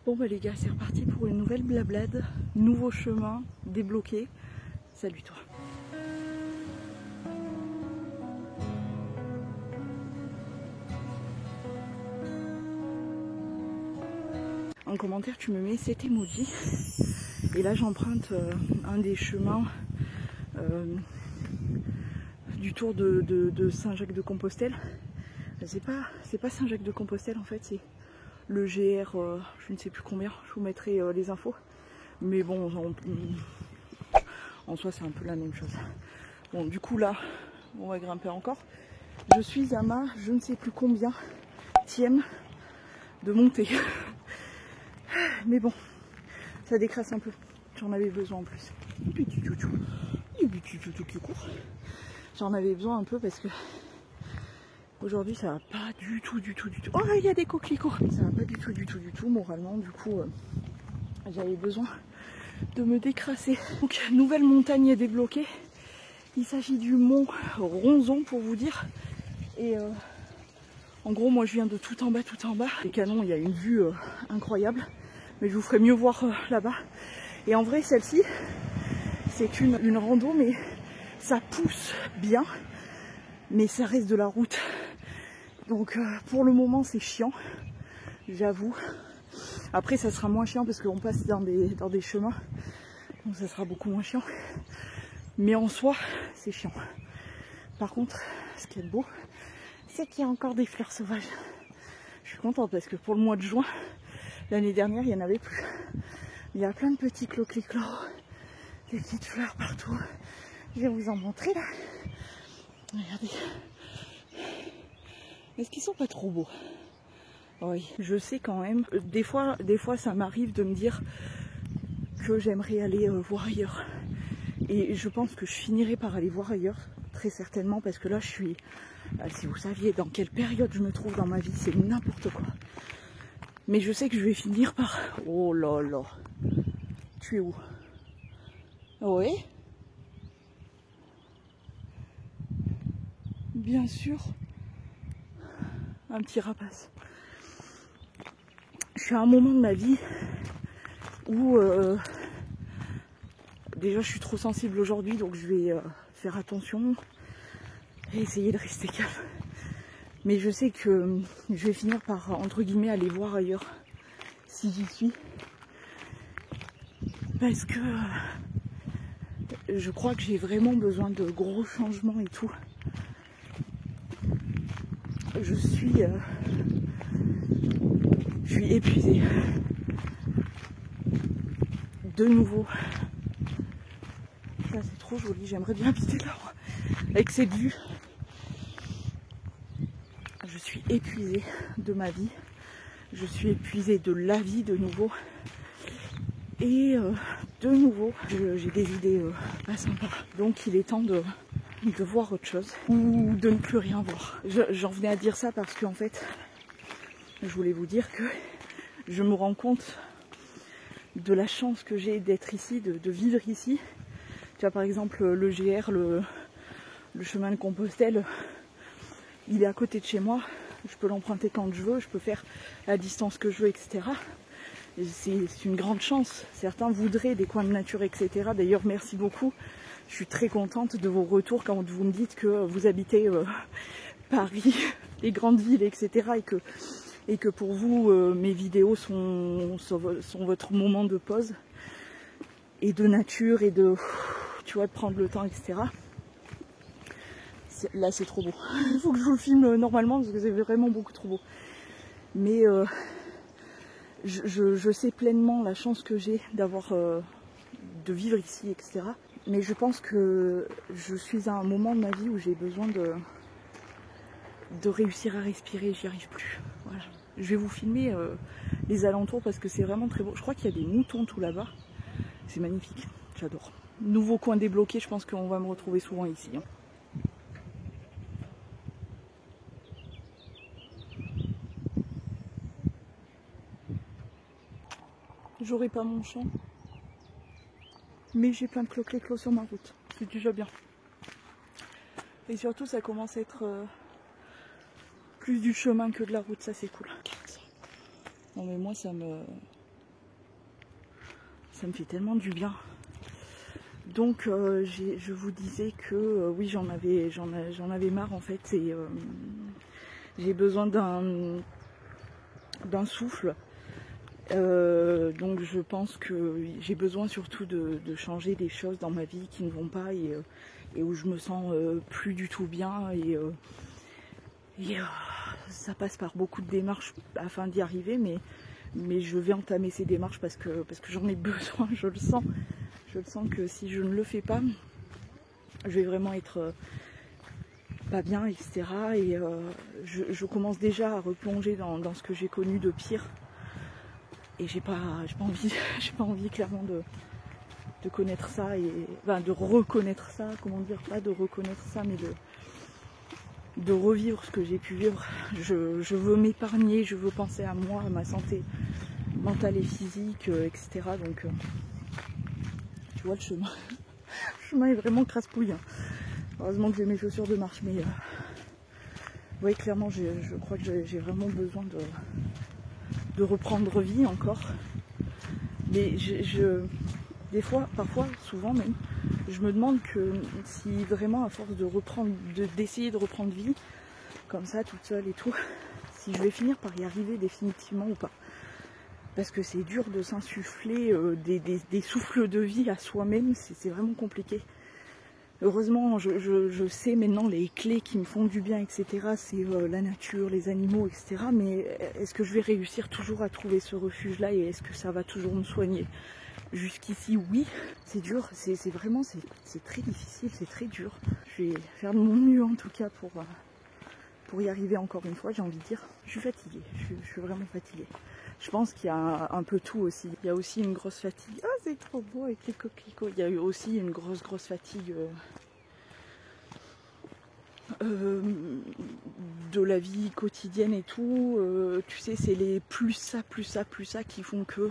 Bon bah les gars, c'est reparti pour une nouvelle blablade, nouveau chemin, débloqué. Salut toi. En commentaire tu me mets cet emoji et là j'emprunte un des chemins du tour de Saint-Jacques-de-Compostelle. C'est pas Saint-Jacques-de-Compostelle en fait, c'est le GR, je ne sais plus combien, je vous mettrai les infos. Mais bon, en soi c'est un peu la même chose. Bon du coup là, on va grimper encore. Je suis à ma je ne sais plus combien tième de montée. Mais bon, ça décrasse un peu. J'en avais besoin en plus. Petit toutou. Petit toutou qui court. J'en avais besoin un peu parce que aujourd'hui ça va pas du tout. Oh il y a des coquelicots. Ça va pas du tout moralement. Du coup j'avais besoin de me décrasser. Donc nouvelle montagne débloquée. Il s'agit du mont Ronzon pour vous dire. Et en gros moi je viens de tout en bas. Les canons, il y a une vue incroyable. Mais je vous ferai mieux voir là-bas. Et en vrai celle-ci c'est une rando mais ça pousse bien. Mais ça reste de la route. Donc pour le moment c'est chiant. J'avoue. Après ça sera moins chiant parce qu'on passe dans des chemins. Donc ça sera beaucoup moins chiant. Mais en soi c'est chiant. Par contre ce qui est beau c'est qu'il y a encore des fleurs sauvages. Je suis contente parce que pour le mois de juin, l'année dernière il n'y en avait plus. Il y a plein de petits coquelicots, des petites fleurs partout. Je vais vous en montrer là. Regardez. Est-ce qu'ils sont pas trop beaux? Oui, je sais quand même. Des fois ça m'arrive de me dire que j'aimerais aller voir ailleurs. Et je pense que je finirai par aller voir ailleurs, très certainement, parce que là je suis... Si vous saviez dans quelle période je me trouve dans ma vie, c'est n'importe quoi. Mais je sais que je vais finir par... Oh là là. Tu es où? Oui. Bien sûr. Un petit rapace. Je suis à un moment de ma vie où... déjà je suis trop sensible aujourd'hui, donc je vais faire attention et essayer de rester calme. Mais je sais que je vais finir par, entre guillemets, aller voir ailleurs si j'y suis. Parce que je crois que j'ai vraiment besoin de gros changements et tout. Je suis épuisée. De nouveau. Ça c'est trop joli, j'aimerais bien habiter là avec cette vue. Je suis épuisée de ma vie. Je suis épuisée de la vie de nouveau. Et de nouveau, j'ai des idées pas sympas. Donc il est temps de voir autre chose ou de ne plus rien voir. J'en venais à dire ça parce qu'en fait, je voulais vous dire que je me rends compte de la chance que j'ai d'être ici, de vivre ici. Tu vois par exemple le GR, le chemin de Compostelle, il est à côté de chez moi. Je peux l'emprunter quand je veux, je peux faire la distance que je veux, etc. C'est une grande chance. Certains voudraient des coins de nature, etc. D'ailleurs, merci beaucoup. Je suis très contente de vos retours quand vous me dites que vous habitez Paris, les grandes villes, etc. Et que pour vous, mes vidéos sont votre moment de pause et de nature et de, tu vois, de prendre le temps, etc. Là, c'est trop beau. Il faut que je vous le filme normalement parce que c'est vraiment beaucoup trop beau. Mais je sais pleinement la chance que j'ai d'avoir de vivre ici, etc. Mais je pense que je suis à un moment de ma vie où j'ai besoin de réussir à respirer. J'y arrive plus. Voilà. Je vais vous filmer les alentours parce que c'est vraiment très beau. Je crois qu'il y a des moutons tout là-bas. C'est magnifique. J'adore. Nouveau coin débloqué. Je pense qu'on va me retrouver souvent ici. Hein. J'aurai pas mon champ, mais j'ai plein de coquelicots sur ma route. C'est déjà bien. Et surtout, ça commence à être plus du chemin que de la route. Ça, c'est cool. Non, mais moi, ça me ça me fait tellement du bien. Donc je vous disais que oui, j'en avais marre en fait, et j'ai besoin d'un souffle. Donc je pense que j'ai besoin surtout de changer des choses dans ma vie qui ne vont pas, et où je me sens plus du tout bien, et ça passe par beaucoup de démarches afin d'y arriver, mais je vais entamer ces démarches parce que j'en ai besoin. Je le sens que si je ne le fais pas, je vais vraiment être pas bien, etc. Et je commence déjà à replonger dans ce que j'ai connu de pire, et j'ai pas envie clairement de connaître ça, et enfin, de reconnaître ça, comment dire, pas de reconnaître ça, mais de revivre ce que j'ai pu vivre. Je veux m'épargner, je veux penser à moi, à ma santé mentale et physique, etc. Donc tu vois, le chemin est vraiment crasse-pouille, hein. Heureusement que j'ai mes chaussures de marche, mais oui, clairement je crois que j'ai vraiment besoin de reprendre vie encore. Mais des fois, parfois, souvent même, je me demande que si vraiment à force d'essayer de reprendre vie, comme ça, toute seule et tout, si je vais finir par y arriver définitivement ou pas. Parce que c'est dur de s'insuffler des souffles de vie à soi-même, c'est vraiment compliqué. Heureusement, je sais maintenant les clés qui me font du bien, etc. C'est la nature, les animaux, etc. Mais est-ce que je vais réussir toujours à trouver ce refuge-là, et est-ce que ça va toujours me soigner? Jusqu'ici, oui, c'est dur, c'est très difficile, c'est très dur. Je vais faire de mon mieux en tout cas pour y arriver encore une fois, j'ai envie de dire. Je suis fatiguée, je suis vraiment fatiguée. Je pense qu'il y a un peu tout aussi. Il y a aussi une grosse fatigue. Ah, c'est trop beau avec les coquelicots. Il y a eu aussi une grosse fatigue de la vie quotidienne et tout. Tu sais, c'est les plus ça qui font que...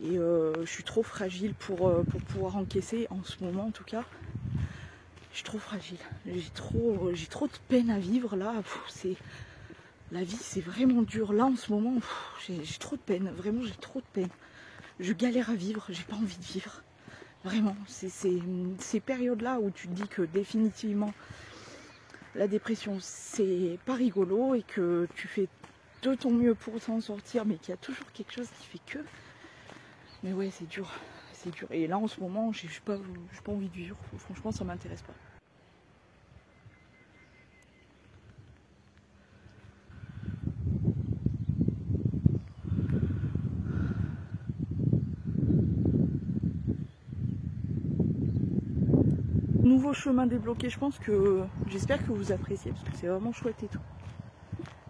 Et je suis trop fragile pour pouvoir encaisser, en ce moment en tout cas. Je suis trop fragile. J'ai trop de peine à vivre là. La vie, c'est vraiment dur. Là, en ce moment, j'ai trop de peine. Vraiment, j'ai trop de peine. Je galère à vivre. J'ai pas envie de vivre. Vraiment. C'est ces périodes-là où tu te dis que définitivement, la dépression, c'est pas rigolo, et que tu fais de ton mieux pour s'en sortir, mais qu'il y a toujours quelque chose qui fait que... Mais ouais, c'est dur. C'est dur. Et là, en ce moment, j'ai pas envie de vivre. Franchement, ça m'intéresse pas. Nouveau chemin débloqué, j'espère que vous appréciez, parce que c'est vraiment chouette et tout.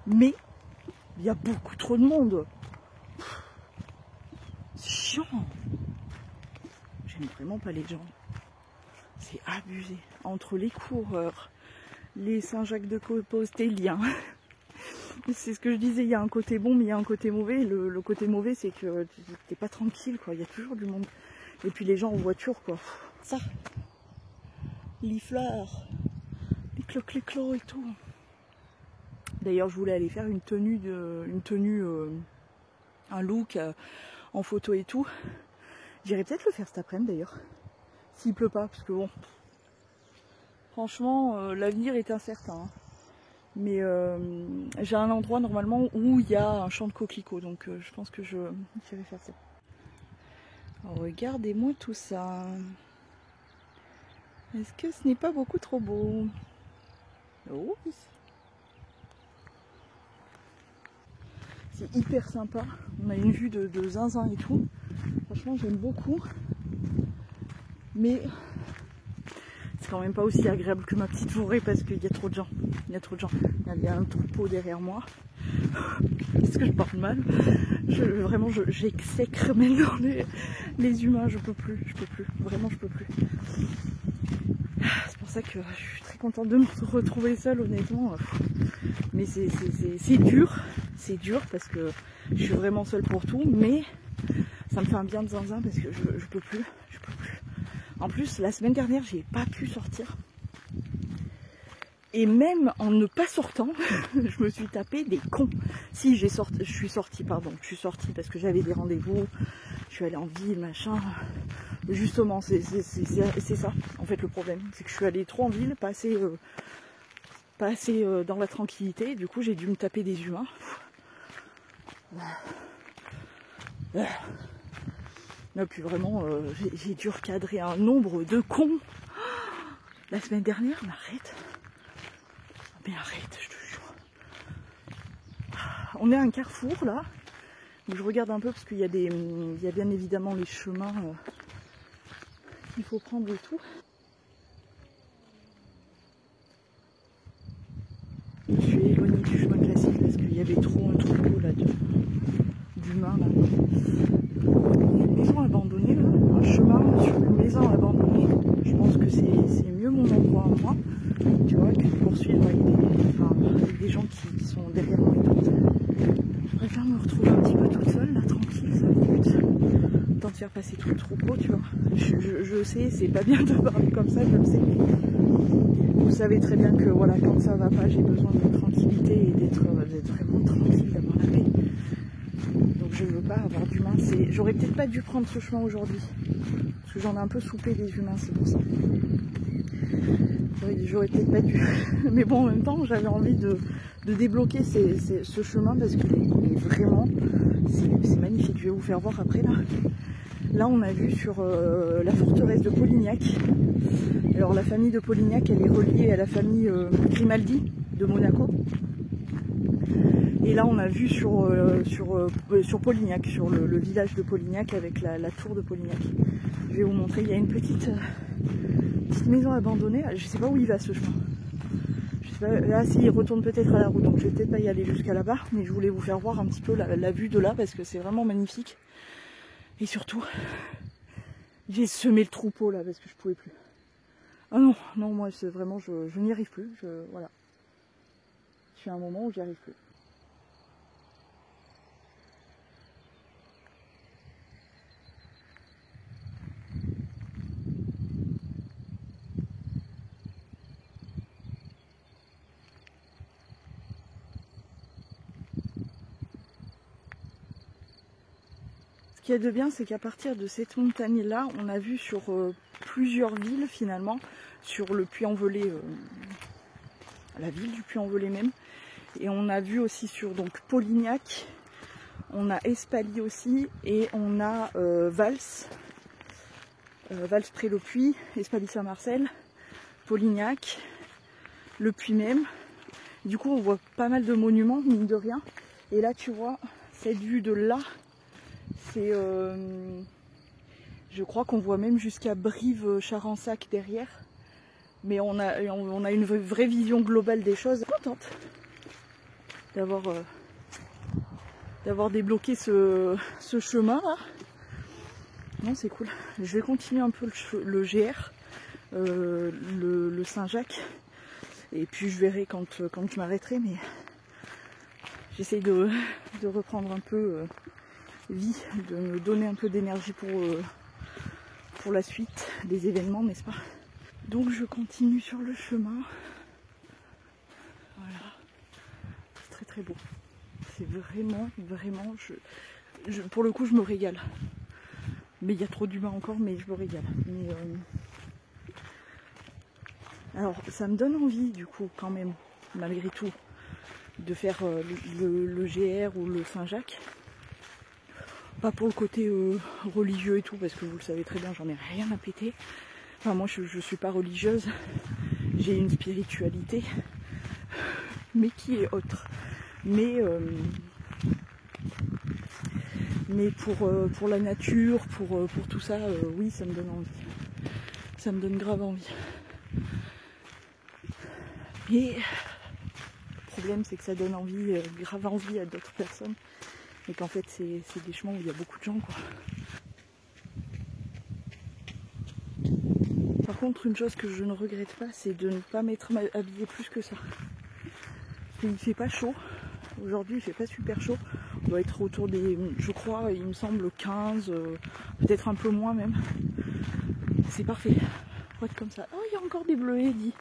Mais il y a beaucoup trop de monde. C'est chiant. J'aime vraiment pas les gens. C'est abusé. Entre les coureurs, les Saint-Jacques-de-Composteliens. C'est ce que je disais, il y a un côté bon, mais il y a un côté mauvais. Le côté mauvais, c'est que t'es pas tranquille, quoi. Il y a toujours du monde. Et puis les gens en voiture, quoi. Ça. Les fleurs, les clocs et tout. D'ailleurs, je voulais aller faire un look en photo et tout. J'irai peut-être le faire cet après-midi d'ailleurs, s'il pleut pas, parce que bon, franchement, l'avenir est incertain. Hein. Mais j'ai un endroit normalement où il y a un champ de coquelicots, donc je pense que j'irai faire ça. Regardez-moi tout ça. Est-ce que ce n'est pas beaucoup trop beau? Oh, c'est hyper sympa. On a une vue de zinzin et tout. Franchement, j'aime beaucoup. Mais c'est quand même pas aussi agréable que ma petite forêt, parce qu'il y a trop de gens. Il y a trop de gens. Il y a un troupeau derrière moi. Est-ce que je parle mal? Vraiment, j'exècre maintenant les humains. Je peux plus. Vraiment, je peux plus. C'est pour ça que je suis très contente de me retrouver seule, honnêtement. Mais c'est dur parce que je suis vraiment seule pour tout, mais ça me fait un bien de zinzin parce que je peux plus. En plus, la semaine dernière, j'ai pas pu sortir. Et même en ne pas sortant, je me suis tapé des cons. Si, je suis sortie parce que j'avais des rendez-vous, Je suis allée en ville, machin. Justement, c'est ça, en fait, le problème. C'est que je suis allée trop en ville, pas assez dans la tranquillité. Du coup, j'ai dû me taper des humains. Et puis vraiment, j'ai dû recadrer un nombre de cons. La semaine dernière, mais arrête. Mais arrête, je te jure. On est à un carrefour, là. Donc je regarde un peu parce qu'il y a bien évidemment les chemins qu'il faut prendre et tout. Je me suis éloignée du chemin classique parce qu'il y avait trop un troupeau là d'humains là. Il y a une maison abandonnée là, un chemin sur une maison abandonnée. Je pense que c'est mieux mon endroit à moi, tu vois, que de poursuivre avec des gens qui sont derrière moi et tout. Je préfère me retrouver un petit peu toute seule là, tranquille, 5 minutes. Tant de faire passer tout le troupeau, tu vois. Je sais, c'est pas bien de parler comme ça, je le sais. Vous savez très bien que voilà, quand ça va pas, j'ai besoin de tranquillité et d'être vraiment tranquille, d'avoir la paix. Donc je veux pas avoir d'humains. J'aurais peut-être pas dû prendre ce chemin aujourd'hui. Parce que j'en ai un peu soupé des humains, c'est pour ça. J'aurais peut-être pas dû. Mais bon, en même temps, j'avais envie de débloquer ce chemin parce qu'il est vraiment... C'est magnifique. Je vais vous faire voir après là. Là, on a vu sur la forteresse de Polignac. Alors la famille de Polignac, elle est reliée à la famille Grimaldi de Monaco. Et là, on a vu sur Polignac, sur le village de Polignac avec la tour de Polignac. Je vais vous montrer, il y a une petite maison abandonnée. Je ne sais pas où il va ce chemin. Je sais pas, là, s'il retourne peut-être à la route, donc je vais peut-être pas y aller jusqu'à là-bas. Mais je voulais vous faire voir un petit peu la vue de là parce que c'est vraiment magnifique. Et surtout, j'ai semé le troupeau là parce que je pouvais plus. Ah non, non, moi c'est vraiment, je n'y arrive plus. Voilà. Je suis à un moment où j'y arrive plus. Ce qu'il y a de bien, c'est qu'à partir de cette montagne-là, on a vu sur plusieurs villes finalement, sur le Puy-en-Velay, la ville du Puy-en-Velay même, et on a vu aussi sur donc Polignac, on a Espaly aussi, et on a Vals près le Puy, Espaly-Saint-Marcel, Polignac, le Puy même. Du coup, on voit pas mal de monuments, mine de rien. Et là, tu vois, cette vue de là, c'est... je crois qu'on voit même jusqu'à Brive-Charensac derrière. Mais on a une vraie vision globale des choses. Contente d'avoir débloqué ce chemin là. Non, c'est cool. Je vais continuer un peu le GR, le Saint-Jacques. Et puis je verrai quand je m'arrêterai. Mais j'essaye de reprendre un peu vie, de me donner un peu d'énergie pour la suite des événements, n'est-ce pas? Donc je continue sur le chemin. Voilà. C'est très très beau. C'est vraiment, pour le coup, je me régale. Mais il y a trop d'humains encore, mais je me régale. Mais, alors, ça me donne envie, du coup, quand même, malgré tout, de faire le GR ou le Saint-Jacques. Pas pour le côté religieux et tout, parce que vous le savez très bien, j'en ai rien à péter. Enfin, moi, je suis pas religieuse. J'ai une spiritualité, mais qui est autre. Mais pour la nature, pour tout ça, oui, ça me donne envie. Ça me donne grave envie. Et le problème, c'est que ça donne envie, grave envie à d'autres personnes. Et qu'en fait, c'est des chemins où il y a beaucoup de gens, quoi. Par contre, une chose que je ne regrette pas, c'est de ne pas m'être habillée plus que ça. Il fait pas chaud. Aujourd'hui, il fait pas super chaud. On doit être autour des, je crois, il me semble 15, peut-être un peu moins même. C'est parfait. Pour être comme ça. Oh, il y a encore des bleuets, dit.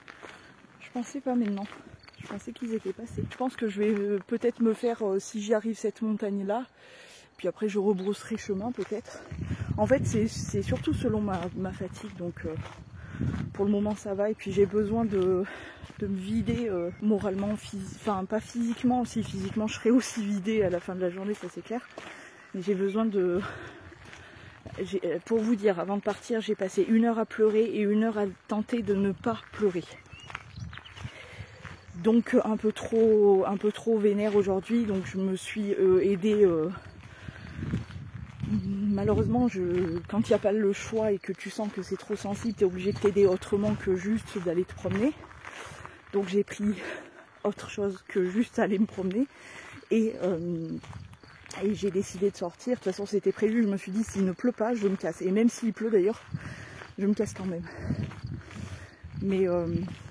Je pensais pas maintenant. Je pensais qu'ils étaient passés. Je pense que je vais peut-être me faire, si j'y arrive, cette montagne-là, Puis après je rebrousserai chemin peut-être. En fait c'est surtout selon ma fatigue, donc pour le moment ça va. Et puis j'ai besoin de me vider moralement, enfin pas physiquement, si physiquement je serai aussi vidée à la fin de la journée, ça c'est clair. Mais j'ai besoin de... Pour vous dire, avant de partir, j'ai passé 1 heure à pleurer et 1 heure à tenter de ne pas pleurer. Donc un peu trop vénère aujourd'hui, donc je me suis aidée. Malheureusement, quand il n'y a pas le choix et que tu sens que c'est trop sensible, tu es obligé de t'aider autrement que juste d'aller te promener. Donc j'ai pris autre chose que juste aller me promener. Et j'ai décidé de sortir. De toute façon c'était prévu, je me suis dit s'il ne pleut pas, je me casse. Et même s'il pleut d'ailleurs, je me casse quand même. Mais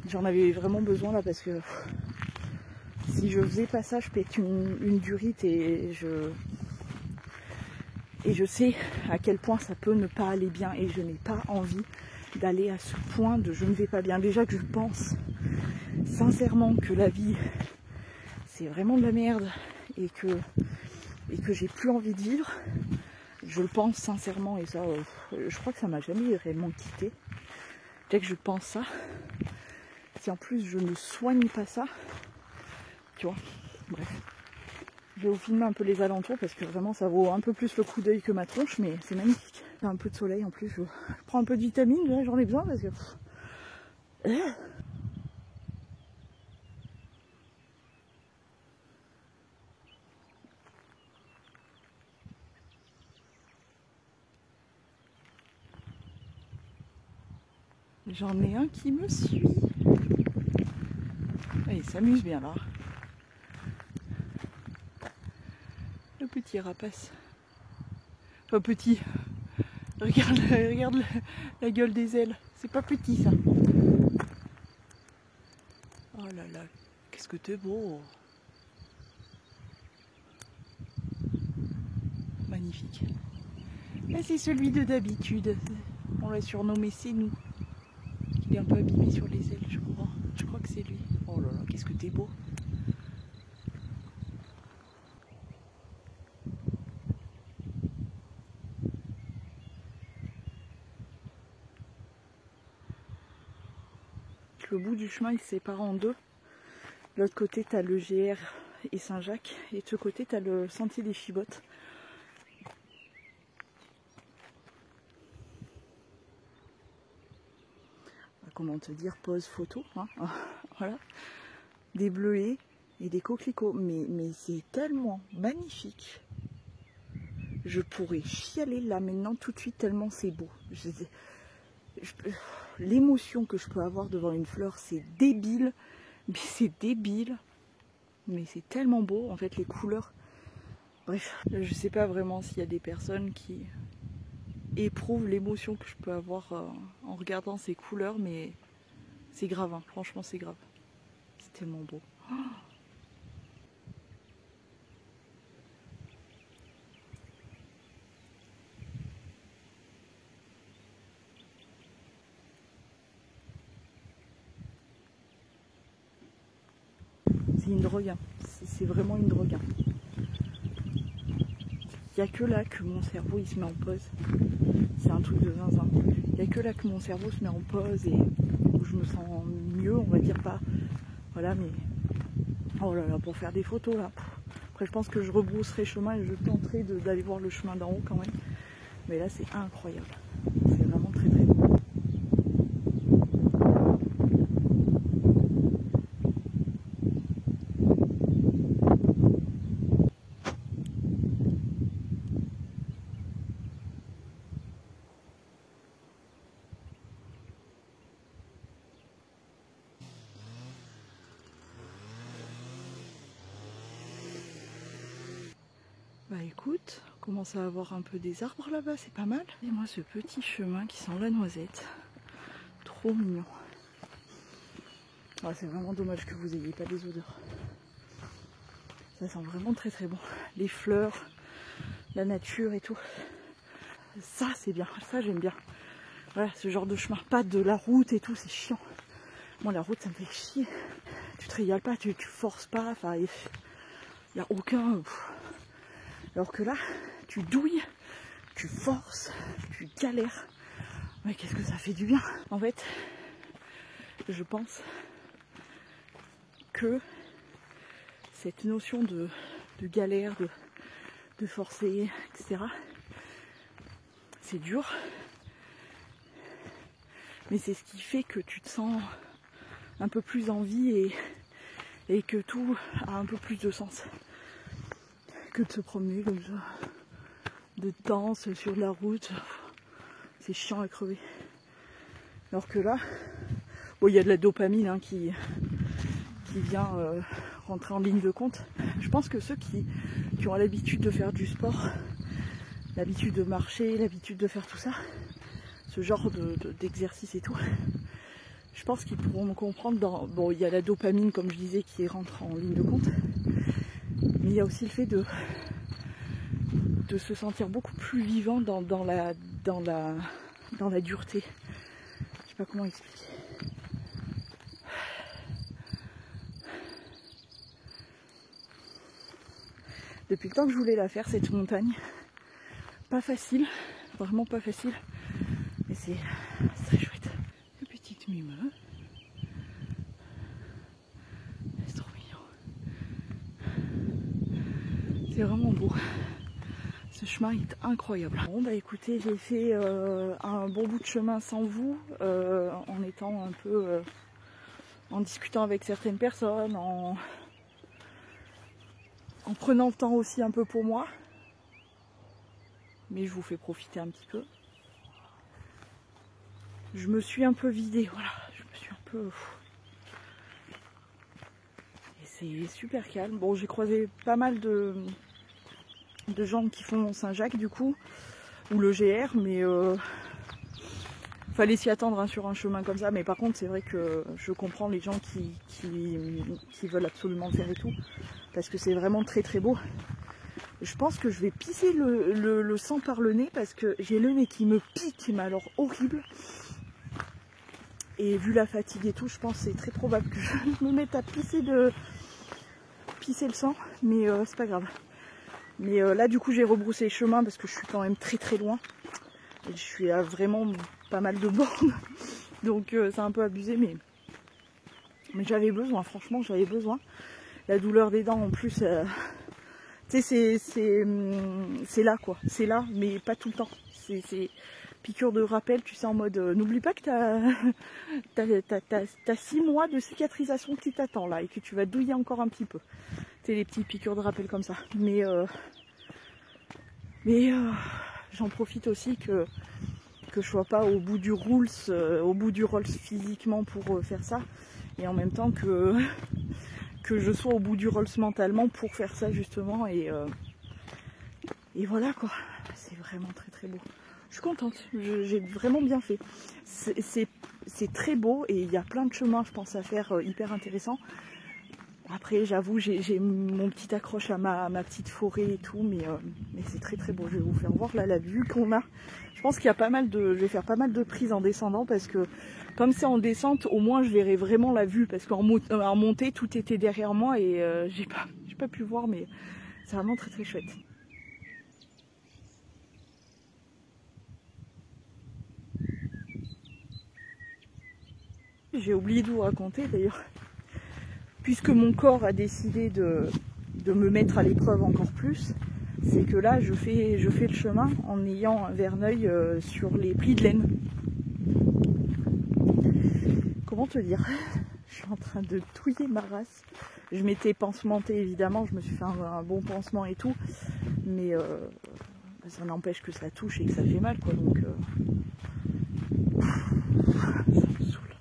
j'en avais vraiment besoin là parce que si je faisais pas ça, je pète une durite et je sais à quel point ça peut ne pas aller bien et je n'ai pas envie d'aller à ce point de je ne vais pas bien. Déjà que je pense sincèrement que la vie c'est vraiment de la merde et que j'ai plus envie de vivre. Je le pense sincèrement et ça, je crois que ça m'a jamais réellement quitté. Dès que je pense ça, si en plus je ne soigne pas ça, tu vois, bref. Je vais vous filmer un peu les alentours parce que vraiment ça vaut un peu plus le coup d'œil que ma tronche, mais c'est magnifique. Il y a un peu de soleil en plus, je prends un peu de vitamine, j'en ai besoin parce que... J'en ai un qui me suit. Et il s'amuse bien là. Le petit rapace. Enfin petit. Regarde la gueule des ailes. C'est pas petit ça. Oh là là. Qu'est-ce que t'es beau. Magnifique. Là c'est celui de d'habitude. On l'a surnommé C'est nous. Il est un peu abîmé sur les ailes, je crois. Je crois que c'est lui. Oh là là, qu'est-ce que t'es beau. Le bout du chemin il se sépare en deux. De l'autre côté t'as le GR et Saint-Jacques. Et de ce côté t'as le sentier des Chibottes. Comment te dire, pose photo, hein. Voilà, des bleuets et des coquelicots, mais c'est tellement magnifique, je pourrais chialer là maintenant tout de suite tellement c'est beau. L'émotion que je peux avoir devant une fleur, c'est débile, mais c'est débile, mais c'est tellement beau en fait les couleurs. Bref, je sais pas vraiment s'il y a des personnes qui éprouvent l'émotion que je peux avoir en regardant ces couleurs, mais c'est grave, hein. Franchement c'est grave. C'est tellement beau. Oh, c'est une drogue, hein. C'est vraiment une drogue. Hein. Il n'y a que là que mon cerveau il se met en pause. C'est un truc de zinzin. Il n'y a que là que mon cerveau se met en pause et où je me sens mieux, on va dire pas. Voilà, mais oh là là, pour faire des photos là. Après je pense que je rebrousserai chemin et je tenterai d'aller voir le chemin d'en haut quand même. Mais là c'est incroyable. C'est vraiment très très beau. Bah écoute, on commence à avoir un peu des arbres là-bas, c'est pas mal. Et moi ce petit chemin qui sent la noisette, trop mignon. Ah, c'est vraiment dommage que vous ayez pas des odeurs. Ça sent vraiment très très bon. Les fleurs, la nature et tout. Ça c'est bien, ça j'aime bien. Voilà, ce genre de chemin, pas de la route et tout, c'est chiant. Moi la route ça me fait chier. Tu te régales pas, tu forces pas, enfin il n'y a aucun... Alors que là, tu douilles, tu forces, tu galères. Mais qu'est-ce que ça fait du bien. En fait, je pense que cette notion de galère, de forcer, etc., c'est dur. Mais c'est ce qui fait que tu te sens un peu plus en vie et que tout a un peu plus de sens que de se promener comme ça, de danse sur la route. C'est chiant à crever. Alors que là, bon, il y a de la dopamine hein, qui vient rentrer en ligne de compte. Je pense que ceux qui ont l'habitude de faire du sport, l'habitude de marcher, l'habitude de faire tout ça, ce genre d'exercice et tout, je pense qu'ils pourront me comprendre. Bon, il y a la dopamine, comme je disais, qui rentre en ligne de compte, mais il y a aussi le fait de se sentir beaucoup plus vivant dans la dureté. Je sais pas comment expliquer. Depuis le temps que je voulais la faire, cette montagne, pas facile, vraiment pas facile, mais c'est très chouette. Une petite mime, c'est trop mignon. C'est vraiment beau. Ce chemin est incroyable. Bon bah écoutez, j'ai fait un bon bout de chemin sans vous, en étant un peu en discutant avec certaines personnes, en prenant le temps aussi un peu pour moi. Mais je vous fais profiter un petit peu. Je me suis un peu vidée, voilà, je me suis un peu... Et c'est super calme. Bon, j'ai croisé pas mal de gens qui font Saint-Jacques du coup, ou le GR, mais fallait s'y attendre hein, sur un chemin comme ça. Mais par contre, c'est vrai que je comprends les gens qui veulent absolument le faire et tout, parce que c'est vraiment très très beau. Je pense que je vais pisser le sang par le nez parce que j'ai le nez qui me pique, mais alors horrible. Et vu la fatigue et tout, je pense que c'est très probable que je me mette à pisser le sang, mais c'est pas grave. Mais là du coup j'ai rebroussé chemin parce que je suis quand même très très loin. Et je suis à vraiment pas mal de bornes. Donc c'est un peu abusé, mais j'avais besoin, franchement j'avais besoin. La douleur des dents en plus... Tu sais, c'est là quoi, c'est là, mais pas tout le temps. C'est piqûre de rappel, tu sais, en mode n'oublie pas que t'as 6 mois de cicatrisation qui t'attend là et que tu vas douiller encore un petit peu. Tu sais, les petites piqûres de rappel comme ça. Mais j'en profite aussi que je sois pas au bout du Rolls, physiquement pour faire ça, et en même temps que je sois au bout du Rolls mentalement pour faire ça justement, et voilà quoi, c'est vraiment très très beau. Je suis contente, j'ai vraiment bien fait. C'est très beau et il y a plein de chemins je pense à faire hyper intéressants. Après j'avoue j'ai mon petit accroche à ma petite forêt et tout, mais c'est très très beau. Je vais vous faire voir là la vue qu'on a. Je pense qu'il y a pas mal je vais faire pas mal de prises en descendant parce que comme c'est en descente, au moins je verrai vraiment la vue, parce qu'en montée tout était derrière moi et j'ai pas pu voir, mais c'est vraiment très très chouette. J'ai oublié de vous raconter d'ailleurs, puisque mon corps a décidé de me mettre à l'épreuve encore plus, c'est que là je fais le chemin en ayant un verneuil sur les plis de laine. Comment te dire, je suis en train de touiller ma race. Je m'étais pansementée évidemment, je me suis fait un bon pansement et tout, mais ça n'empêche que ça touche et que ça fait mal quoi, donc ça me saoule.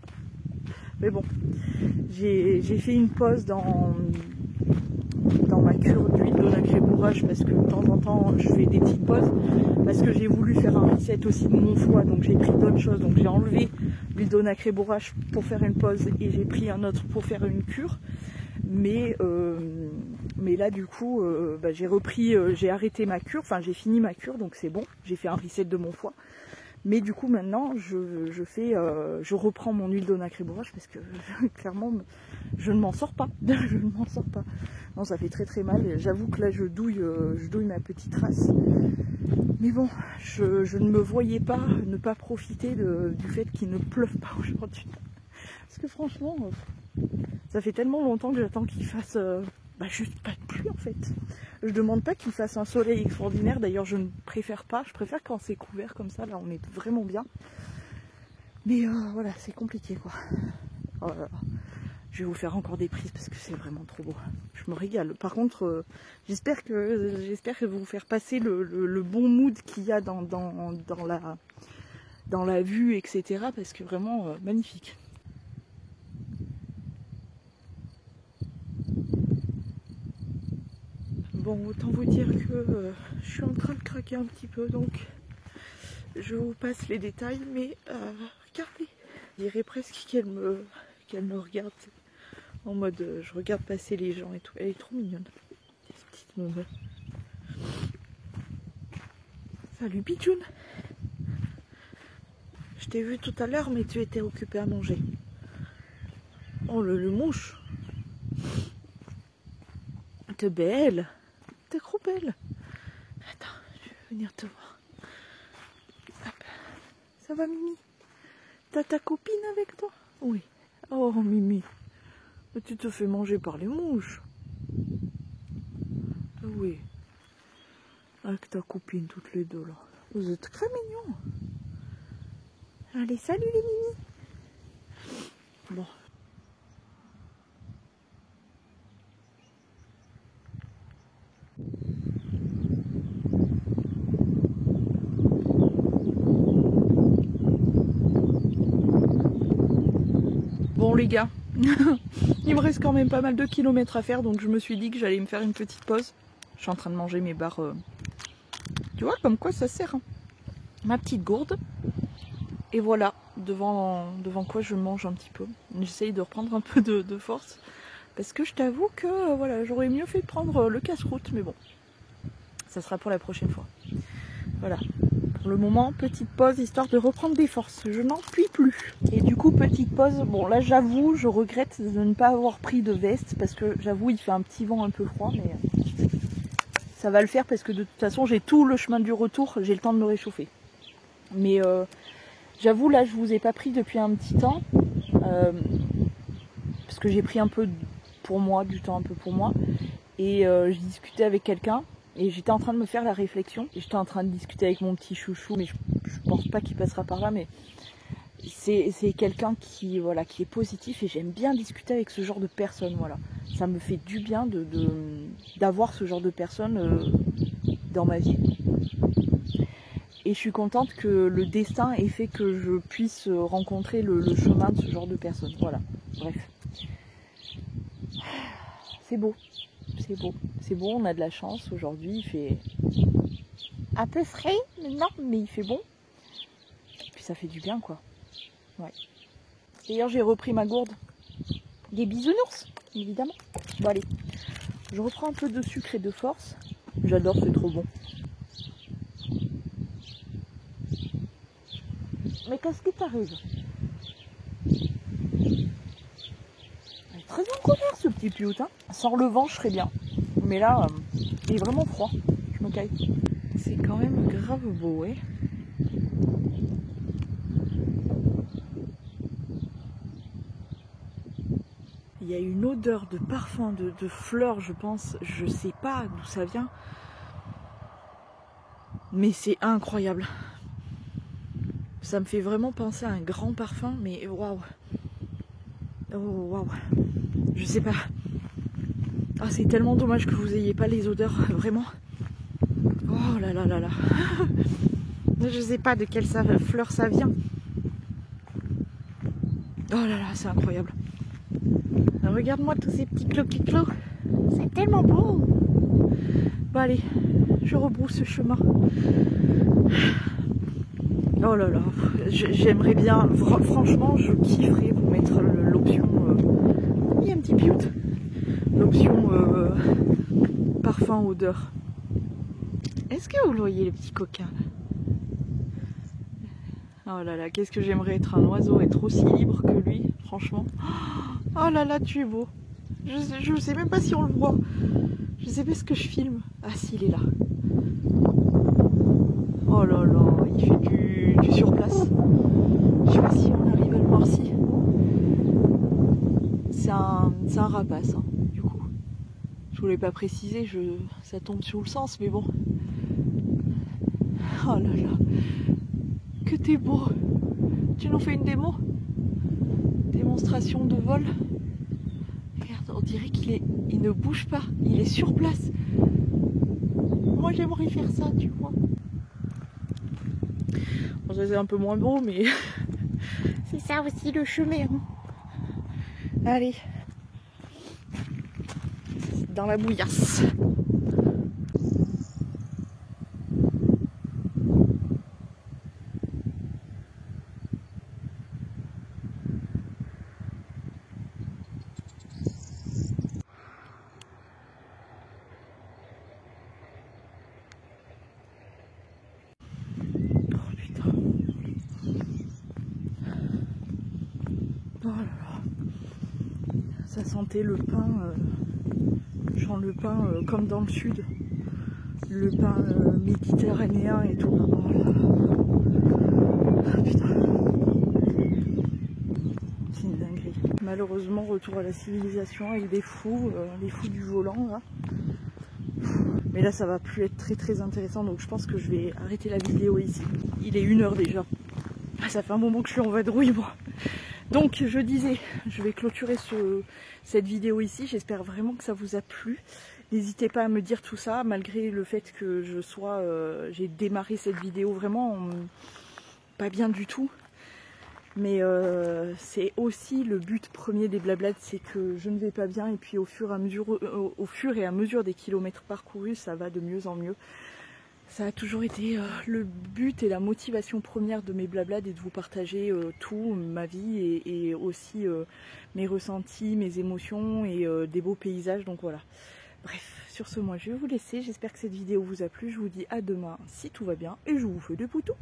Mais bon, j'ai fait une pause dans ma cure d'huile d'onacré bourrage, parce que de temps en temps je fais des petites pauses, parce que j'ai voulu faire un reset aussi de mon foie, donc j'ai pris d'autres choses, donc j'ai enlevé l'huile d'onacré bourrage pour faire une pause et j'ai pris un autre pour faire une cure, mais là du coup j'ai arrêté ma cure, enfin j'ai fini ma cure, donc c'est bon, j'ai fait un reset de mon foie, Mais du coup maintenant je reprends mon huile de nacré bourrage parce que clairement je ne m'en sors pas. Je ne m'en sors pas. Non, ça fait très très mal. J'avoue que là je douille ma petite race. Mais bon, je ne me voyais pas ne pas profiter du fait qu'il ne pleuve pas aujourd'hui. Parce que franchement, ça fait tellement longtemps que j'attends qu'il fasse juste pas de pluie en fait. Je demande pas qu'il fasse un soleil extraordinaire, d'ailleurs je ne préfère pas, je préfère quand c'est couvert comme ça, là on est vraiment bien. Mais voilà, c'est compliqué quoi. Oh là là. Je vais vous faire encore des prises parce que c'est vraiment trop beau. Je me régale. Par contre, j'espère que vous faire passer le bon mood qu'il y a dans la vue, etc. Parce que vraiment magnifique. Bon, autant vous dire que je suis en train de craquer un petit peu, donc je vous passe les détails, mais regardez, je dirais presque qu'elle me regarde en mode je regarde passer les gens et tout. Elle est trop mignonne, cette petite meuf. Salut Pichoun. Je t'ai vu tout à l'heure, mais tu étais occupée à manger. Oh le mouche. T'es belle. T'es trop belle. Attends, je vais venir te voir. Hop. Ça va Mimi? T'as ta copine avec toi? Oui. Oh Mimi. Tu te fais manger par les mouches. Oui. Avec ta copine toutes les deux là. Vous êtes très mignons. Allez, salut les Mimi. Bon. Bon les gars, il me reste quand même pas mal de kilomètres à faire, donc je me suis dit que j'allais me faire une petite pause. Je suis en train de manger mes barres. Tu vois comme quoi ça sert hein. Ma petite gourde. Et voilà, devant quoi je mange un petit peu. J'essaye de reprendre un peu de force. Parce que je t'avoue que voilà, j'aurais mieux fait de prendre le casse-croûte, mais bon. Ça sera pour la prochaine fois. Voilà. Pour le moment, petite pause histoire de reprendre des forces. Je n'en puis plus. Et du coup, petite pause. Bon, là, j'avoue, je regrette de ne pas avoir pris de veste parce que j'avoue, il fait un petit vent un peu froid, mais ça va le faire parce que de toute façon, j'ai tout le chemin du retour. J'ai le temps de me réchauffer. Mais j'avoue, là, je vous ai pas pris depuis un petit temps parce que j'ai pris un peu pour moi, du temps un peu pour moi. Et j'ai discuté avec quelqu'un. Et j'étais en train de me faire la réflexion. J'étais en train de discuter avec mon petit chouchou, mais je pense pas qu'il passera par là. Mais c'est quelqu'un qui est positif et j'aime bien discuter avec ce genre de personnes. Voilà, ça me fait du bien d'avoir ce genre de personnes dans ma vie. Et je suis contente que le destin ait fait que je puisse rencontrer le chemin de ce genre de personnes. Voilà. Bref, c'est beau. C'est beau, c'est beau, on a de la chance aujourd'hui, il fait un peu frais maintenant, mais il fait bon. Et puis ça fait du bien quoi. Ouais. D'ailleurs j'ai repris ma gourde. Des bisounours, évidemment. Bon allez, je reprends un peu de sucre et de force. J'adore, c'est trop bon. Mais qu'est-ce qui t'arrive? Très en colère ce petit piout, hein. Sans le vent je serais bien. Mais là, il est vraiment froid. Je me caille. C'est quand même grave beau, ouais. Il y a une odeur de parfum, de fleurs, je pense. Je sais pas d'où ça vient. Mais c'est incroyable. Ça me fait vraiment penser à un grand parfum, mais waouh. Oh waouh. Je sais pas. Ah, c'est tellement dommage que vous ayez pas les odeurs, vraiment. Oh là là là là. Je sais pas de quelle fleur ça vient. Oh là là, c'est incroyable. Regarde-moi tous ces petits clos. C'est tellement beau. Bon allez, je rebrousse ce chemin. Oh là là, j'aimerais bien, franchement, je kifferais vous mettre l'option. Il y a un petit piout. L'option parfum odeur. Est-ce que vous voyez les petits coquins là? Oh là là, qu'est-ce que j'aimerais être un oiseau, être aussi libre que lui, franchement. Oh là là, tu es beau. Je sais même pas si on le voit. Je sais pas ce que je filme. Ah si, il est là. Oh là là, il fait du surplace. Je sais pas si on arrive à le voir si. C'est un rapace, hein, du coup. Je voulais pas préciser, ça tombe sous le sens, mais bon. Oh là là, que t'es beau. Tu nous fais une démo? Démonstration de vol. Regarde, on dirait il ne bouge pas, il est sur place. Moi j'aimerais faire ça, tu vois. Bon, ça c'est un peu moins beau, mais c'est ça aussi le chemin. Hein. Allez, dans la bouillasse. Oh là là, ça sentait le pain, genre le pain comme dans le sud, le pain méditerranéen et tout. Oh là là. Ah, putain, c'est une dinguerie. Malheureusement, retour à la civilisation avec des fous, les fous du volant là. Mais là, ça va plus être très intéressant, donc je pense que je vais arrêter la vidéo ici. Il est 1h déjà. Ça fait un moment que je suis en vadrouille, moi. Donc je disais, je vais clôturer cette vidéo ici, j'espère vraiment que ça vous a plu. N'hésitez pas à me dire tout ça, malgré le fait que j'ai démarré cette vidéo vraiment pas bien du tout. Mais c'est aussi le but premier des blablades, c'est que je ne vais pas bien et puis au fur et à mesure des kilomètres parcourus, ça va de mieux en mieux. Ça a toujours été le but et la motivation première de mes blablades, et de vous partager tout, ma vie et aussi mes ressentis, mes émotions et des beaux paysages, donc voilà. Bref, sur ce, moi je vais vous laisser, j'espère que cette vidéo vous a plu, je vous dis à demain si tout va bien et je vous fais des poutous.